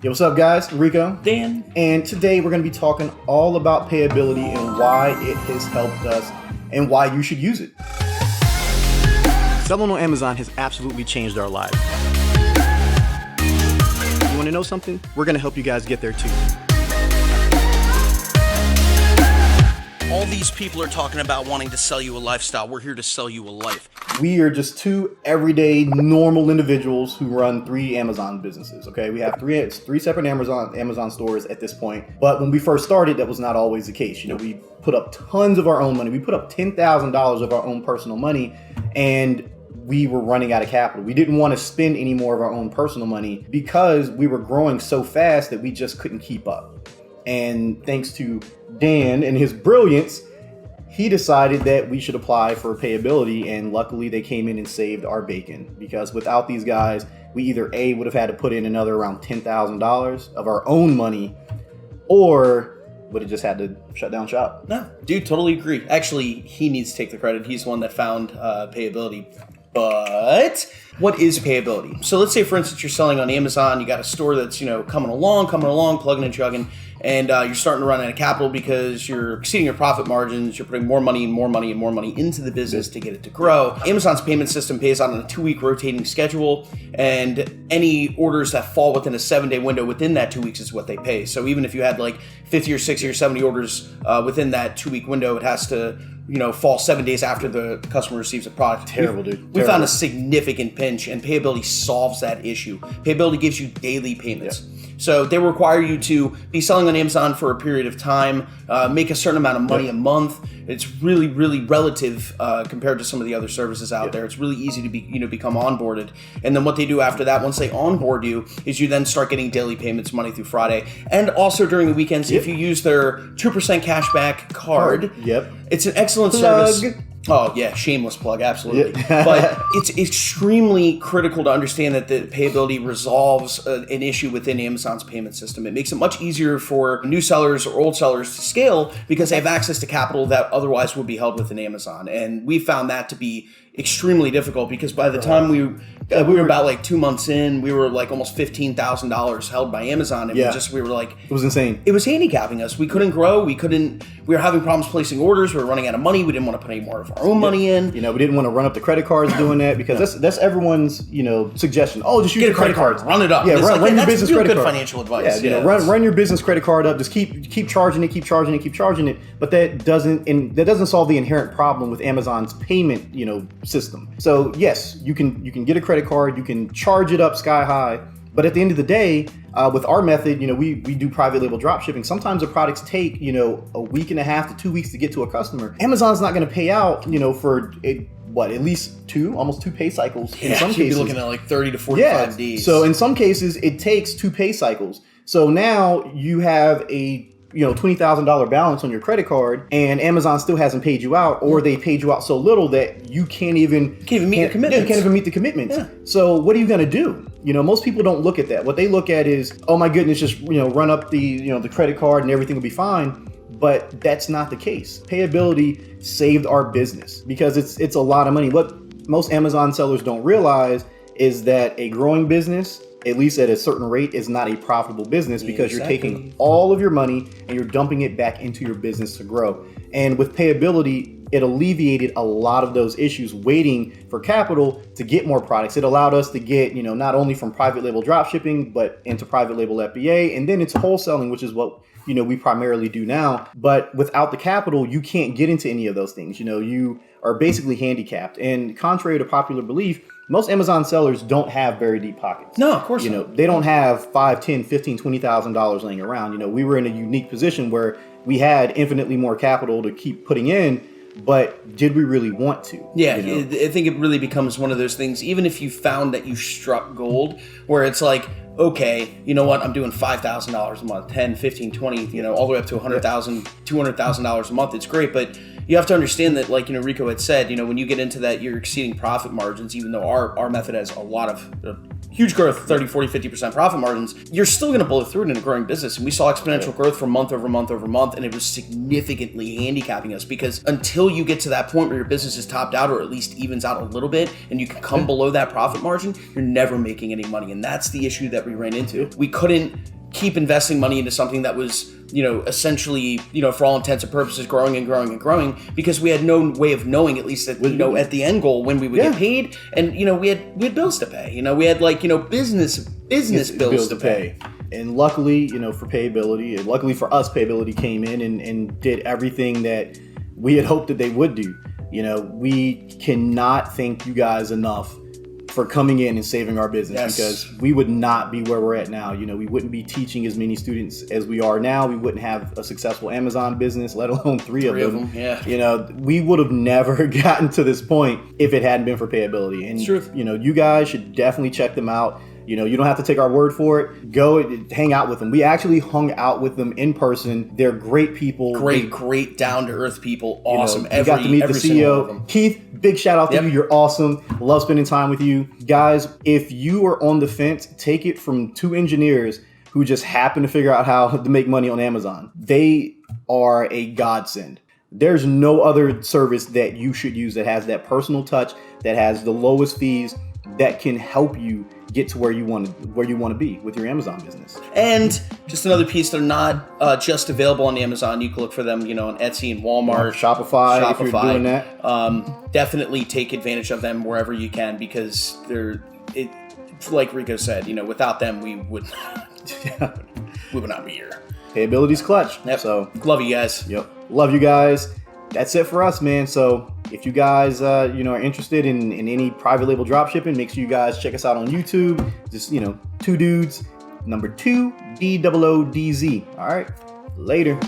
Yo, what's up, guys? Rico. Dan. And today we're going to be talking all about payability and why it has helped us and why you should use it. Selling on Amazon has absolutely changed our lives. You want to know something? We're going to help you guys get there too. All these people are talking about wanting to sell you a lifestyle. We're here to sell you a life. We are just two everyday, normal individuals who run 3 Amazon businesses, okay? We have three separate Amazon stores at this point. But when we first started, that was not always the case. You know, we put up tons of our own money. We put up $10,000 of our own personal money, and we were running out of capital. We didn't want to spend any more of our own personal money because we were growing so fast that we just couldn't keep up. And thanks to Dan and his brilliance, he decided that we should apply for payability, and luckily they came in and saved our bacon, because without these guys, we either A, would have had to put in another around $10,000 of our own money, or would have just had to shut down shop. No, dude, totally agree. Actually, he needs to take the credit. He's the one that found payability. But what is payability? So let's say, for instance, you're selling on Amazon. You got a store that's, coming along, plugging and chugging, and you're starting to run out of capital because you're exceeding your profit margins. You're putting more money into the business to get it to grow. Amazon's payment system pays out on a 2-week rotating schedule, and any orders that fall within a 7-day window within that 2 weeks is what they pay. So even if you had like 50 or 60 or 70 orders within that 2-week window, it has to fall 7 days after the customer receives a product. Terrible, dude. We found a significant pinch, and payability solves that issue. Payability gives you daily payments. Yeah. So they require you to be selling on Amazon for a period of time, make a certain amount of money a month. It's really, really relative compared to some of the other services out there. It's really easy to become onboarded. And then what they do after that, once they onboard you, is you then start getting daily payments Monday through Friday, and also during the weekends if you use their 2% cashback card. It's an excellent service. Oh yeah, shameless plug, absolutely. But it's extremely critical to understand that the payability resolves an issue within Amazon's payment system. It makes it much easier for new sellers or old sellers to scale because they have access to capital that otherwise would be held within Amazon. And we found that to be extremely difficult because by the time we were about like 2 months in, we were like almost $15,000 held by Amazon, and we were like, it was insane. It was handicapping us. We couldn't grow. We were having problems placing orders. We were running out of money. We didn't want to put any more of our own money in. We didn't want to run up the credit cards doing that, because that's everyone's suggestion. Oh, just use your credit cards. Run it up. Yeah, run your business credit card. Good financial advice. Run your business credit card up. Just keep charging it. But that doesn't solve the inherent problem with Amazon's payment system. So yes, you can get a credit card, you can charge it up sky high, but at the end of the day, with our method, we do private label drop shipping. Sometimes the products take a week and a half to 2 weeks to get to a customer. Amazon's not going to pay out for at least almost two pay cycles in some cases. You'd be looking at like 30 to 45 days. So in some cases, it takes 2 pay cycles. So now you have a $20,000 balance on your credit card, and Amazon still hasn't paid you out, or they paid you out so little that you can't even meet the commitments. You can't even meet the commitments. Yeah. So what are you going to do? Most people don't look at that. What they look at is, oh my goodness, just run up the credit card and everything will be fine. But that's not the case. Payability saved our business because it's a lot of money. What most Amazon sellers don't realize is that a growing business, at least at a certain rate, is not a profitable business because you're taking all of your money and you're dumping it back into your business to grow. And with payability, it alleviated a lot of those issues waiting for capital to get more products. It allowed us to get, not only from private label drop shipping, but into private label FBA, and then it's wholesaling, which is what we primarily do now. But without the capital, you can't get into any of those things. You are basically handicapped. And contrary to popular belief, most Amazon sellers don't have very deep pockets. No, of course not. They don't have $5, $10, $15, $20,000 laying around. We were in a unique position where we had infinitely more capital to keep putting in, but did we really want to? Yeah, I think it really becomes one of those things, even if you found that you struck gold, where it's like, okay, you know what, I'm doing $5,000 a month, 10, 15, 20, all the way up to $100,000, $200,000 a month. It's great, but you have to understand that, like, Rico had said, when you get into that, you're exceeding profit margins, even though our method has a lot of huge growth, 30, 40, 50% profit margins, you're still going to blow through it in a growing business. And we saw exponential growth from month over month over month, and it was significantly handicapping us because until you get to that point where your business is topped out or at least evens out a little bit and you can come below that profit margin, you're never making any money. And that's the issue that we ran into. We couldn't keep investing money into something that was, essentially, for all intents and purposes, growing and growing and growing, because we had no way of knowing, at least at the end goal, when we would get paid, and we had bills to pay. We had business bills to pay. And luckily, for Payability, and luckily for us, Payability came in and did everything that we had hoped that they would do. We cannot thank you guys enough for coming in and saving our business, because we would not be where we're at now. We wouldn't be teaching as many students as we are now. We wouldn't have a successful Amazon business, let alone three of them. Yeah. We would have never gotten to this point if it hadn't been for Payability. And, you guys should definitely check them out. You don't have to take our word for it. Go and hang out with them. We actually hung out with them in person. They're great people. Great down-to-earth people. Awesome. We got to meet the CEO. Keith, big shout out to you. You're awesome. Love spending time with you. Guys, if you are on the fence, take it from two engineers who just happen to figure out how to make money on Amazon. They are a godsend. There's no other service that you should use that has that personal touch, that has the lowest fees, that can help you get to where you want to be with your Amazon business. And just another piece, they're not just available on Amazon. You can look for them, on Etsy and Walmart, Shopify. If you're doing that, definitely take advantage of them wherever you can, because like Rico said, without them we would not be here. Payability's clutch. Yep. So love you guys. Yep, love you guys. That's it for us, man. So if you guys, are interested in any private label drop shipping, make sure you guys check us out on YouTube. Just, 2 Doodz, number 2 DOODZ. All right, later.